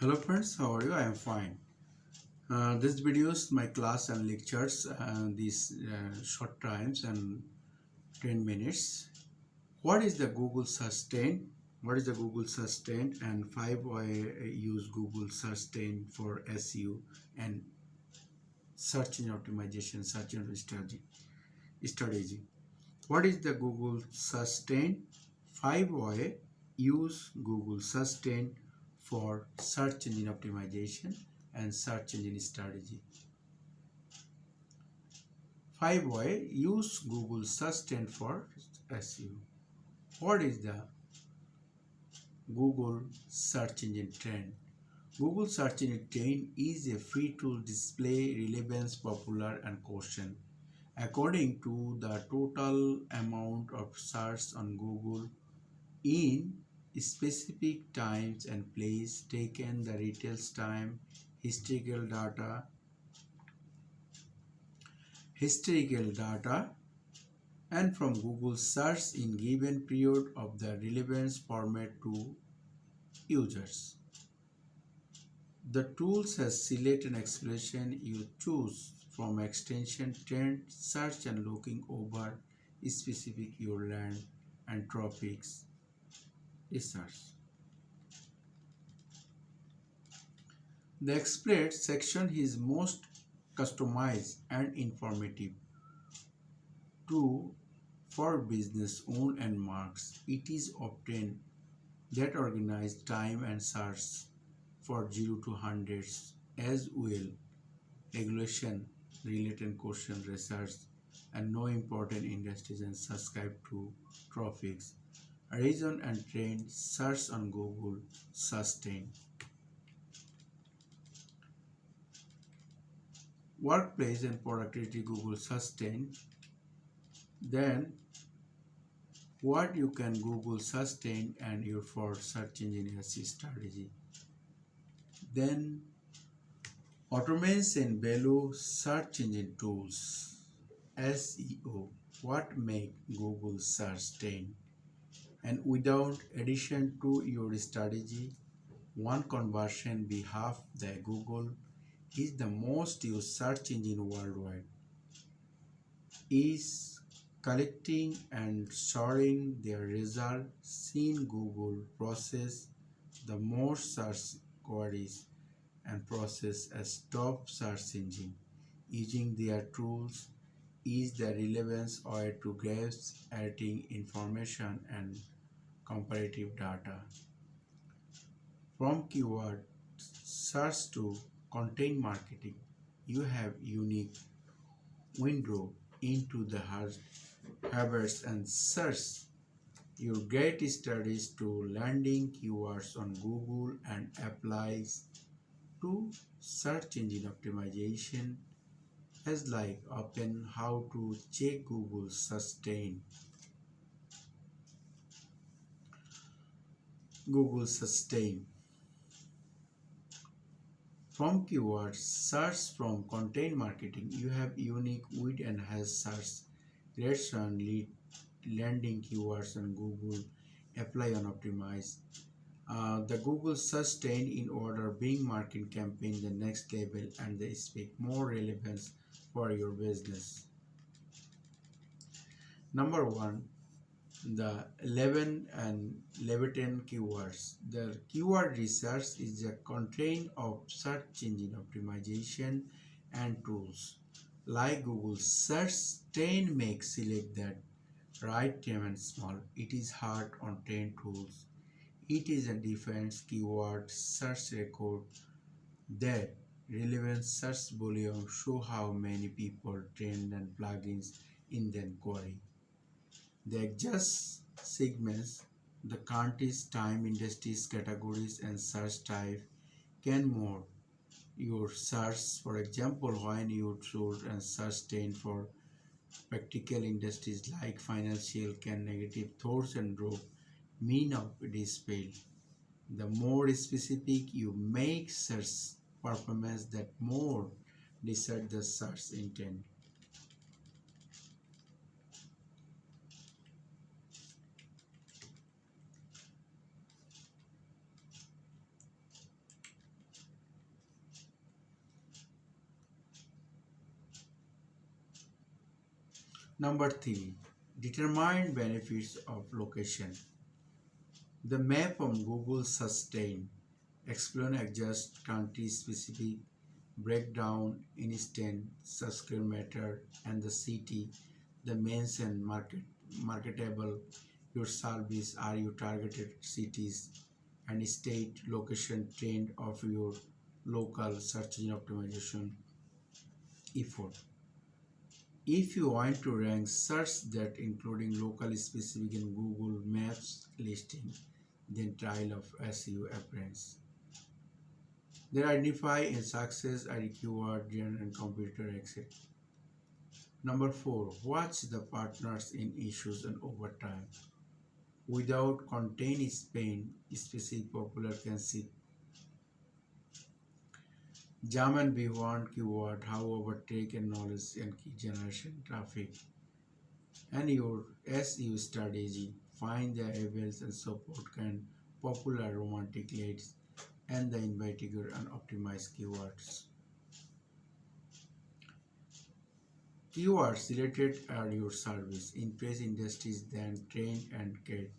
Hello friends, how are you? I am fine. This video is my class and lectures, these short times and 10 minutes. What is the Google Sustain? What is the Google Sustain and 5 why I use Google Sustain for SEO and search engine optimization, search engine strategy. What is the Google Sustain? 5 why use Google Sustain for search engine optimization and search engine strategy. 5 why use Google Sustain for SEO. What is the Google Search Engine Trend? Google Search Engine Trend is a free tool display relevance, popular and question. According to the total amount of search on Google in specific times and place taken, the retails time, historical data and from Google search in given period of the relevance format to users. The tools has select an expression you choose from extension trend search and looking over specific your land and topics research. The expert section is most customized and informative to for business own and marks. It is obtained that organize time and search for 0 to hundreds as well regulation related question research and no important industries and subscribe to topics reason and trend search on Google sustain workplace and productivity Google sustain. Then what you can Google sustain and your for search engine SEO strategy. Then automation value search engine tools SEO what make Google sustain and without addition to your strategy one conversion behalf the Google is the most used search engine worldwide is collecting and storing their results in Google process the most search queries and process as top search engine using their tools is the relevance way to grasp editing information and comparative data from keyword search to content marketing. You have unique window into the habits and search your great studies to landing keywords on Google and applies to search engine optimization as like open how to check Google sustain. Google sustain from keywords search from content marketing you have unique width and has search rates on lead landing keywords on Google apply on optimize the Google sustain in order being marketing campaign the next level and they speak more relevance for your business. Number one, the 11 and 11 keywords. The keyword research is a content of search engine optimization and tools like Google search 10 make select that right term and small. It is hard on 10 tools. It is a defense keyword search record that relevant search volume show how many people trend and plugins in the query. The adjust segments, the countries, time, industries, categories, and search type can more your search. For example, when you choose and search 10 for practical industries like financial can negative thoughts and drop mean of display. The more specific you make search performance, that more decide the search intent. Number three, determine benefits of location. The map on Google Sustain explain adjust country specific breakdown instant subscribe matter and the city the mention marketable your service are your targeted cities and state location trend of your local search engine optimization effort. If you want to rank search that including local specific in Google Maps listing, then trial of SEO appearance. They identify in success ID keyword, genre, and competitor exit. Number four, watch the partners in issues and over time. Without contain Spain, specific popular can see German B1 keyword, however, take and knowledge and key generation traffic. And your SEO strategy, find the events and support can popular romantic leads and the investigator and optimize keywords. Keywords related are your service, impress industries then train and get.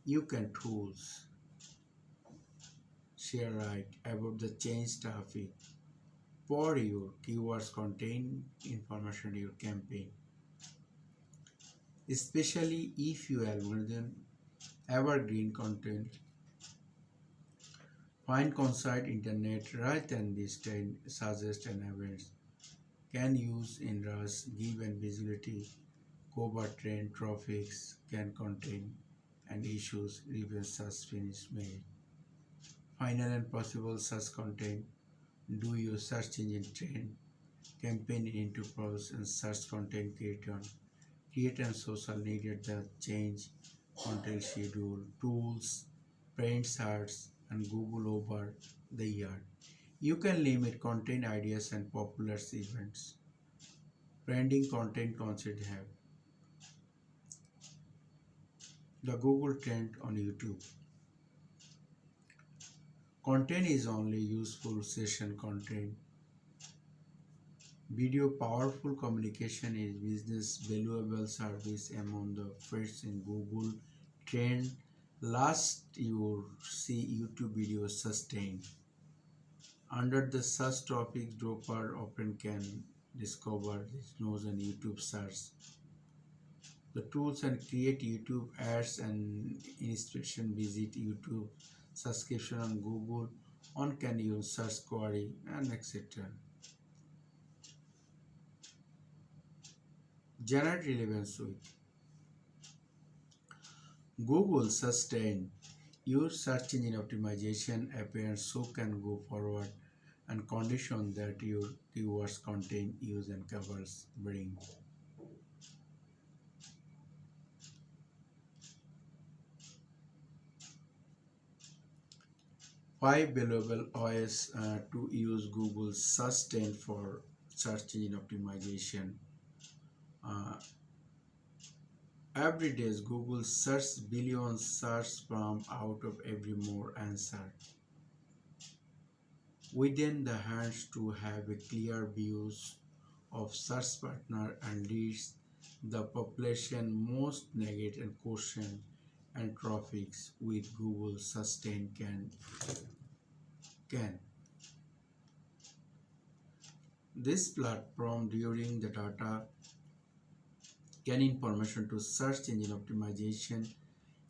You can tools, share right about the change traffic, for your keywords contain information in your campaign, especially if you algorithm evergreen content. Find concise internet rather than this trend suggest and events. Can use in rush, give and visibility, cover trend topics can contain and issues review search finish made. Final and possible search content. Do your search engine trend campaign into pros and search content create and social needed the change content schedule tools print search and Google over the year. You can limit content ideas and popular events. Trending content concept have the Google trend on YouTube. Content is only useful session content. Video powerful communication is business valuable service among the first in Google trend. Last you see YouTube videos sustained. Under the search topic dropper often can discover this knows on YouTube search. The tools and create YouTube ads and inspiration visit YouTube subscription on Google on can use search query and etc. Generate relevance with Google sustain your search engine optimization appearance so can go forward and condition that your keywords contain use and covers bring. Five valuable ways to use Google sustain for search engine optimization. Uh, every day Google search billions search from out of every more answer. Within the hands to have a clear views of search partner and leads the population most negative and question and traffics with Google sustain can. This platform during the data can information to search engine optimization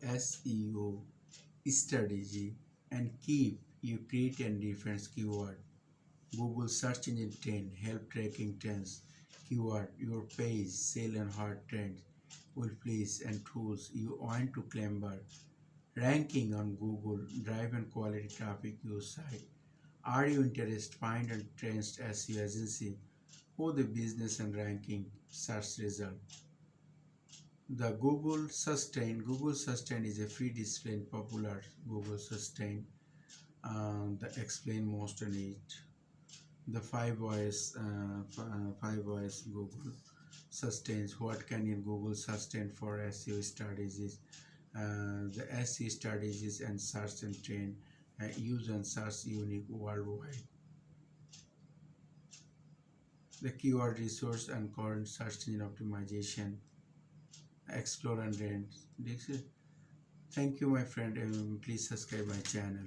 SEO strategy and keep you create and defense keyword. Google search engine trend help tracking trends keyword your page sale and hard trends will place and tools you want to climber ranking on Google drive and quality traffic your site. Are you interested find and trends SEO agency for the business and ranking search result. The Google Sustain is a free display in popular Google Sustain that explain most on it. The five ways Google sustains. What can in Google sustain for SEO strategies? The SEO strategies and search and train use and search unique worldwide. the keyword resource and current search engine optimization, explore and rent. Thank you, my friend, and please subscribe my channel.